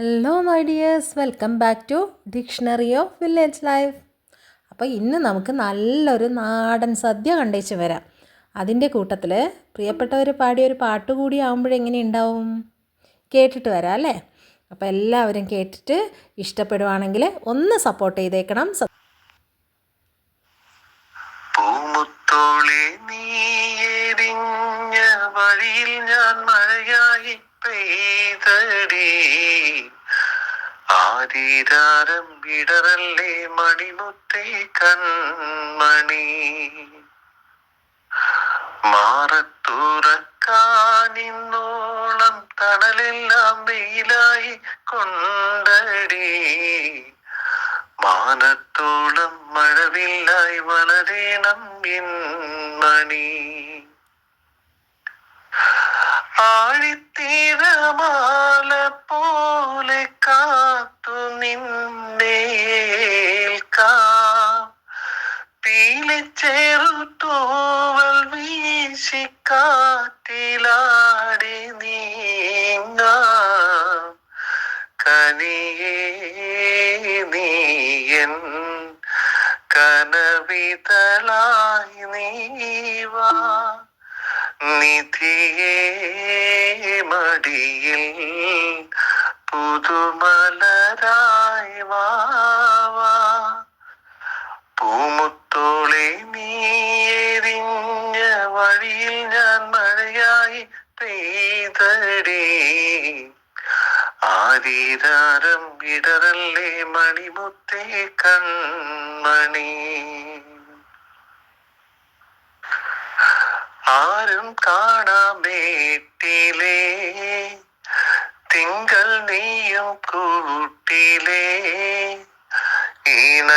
Hello my dears, welcome back to dictionary of village life. അപ്പോൾ ഇന്ന് നമുക്ക് നല്ലൊരു നാടൻ സദ്യ കണ്ടേച്ച് വരാം. അതിൻ്റെ കൂട്ടത്തിൽ പ്രിയപ്പെട്ടവർ പാടിയൊരു പാട്ട് കൂടി ആകുമ്പോഴെങ്ങനെ ഉണ്ടാവും, കേട്ടിട്ട് വരാം അല്ലേ? അപ്പോൾ എല്ലാവരും കേട്ടിട്ട് ഇഷ്ടപ്പെടുവാണെങ്കിൽ ഒന്ന് സപ്പോർട്ട് ചെയ്തേക്കണം. പൂമുത്തോളെ നീയെരിഞ്ഞ വഴിയിൽ ഞാൻ മഴയായി പെയ്തടി, ആരീരാരം ഇടറല്ലേ മണിമുത്തേ കൺമണി, മാറത്തുറക്കാനിന്നോളം തണലെല്ലാം വെയിലായി കൊണ്ടടി, മാനത്തോളം മഴവില്ലായി വളരേണം മണി, ആഴിത്തീരമാല പോലെ കാത്തു നിന്നേൽക്കാം, പീലിച്ചേറുതൂവൽ വീശി കാറ്റിലാടി നീങ്ങാം, കനിയേ നീയൻ കനവിതളായി നീവാ, നിധിയേ മടിയിൽ പുതുമലരായി വാവാ, പൂമുത്തോളെ നീയെരിഞ്ഞ വഴിയിൽ ഞാൻ മഴയായി പെയ്തടി, ആരീരാരം ഇടറല്ലേ മണിമുത്തേ കൺമണി, ആരും കാണാമേട്ടിലേ തിങ്കൾ നീയും കൂട്ടിലേ, ഈണ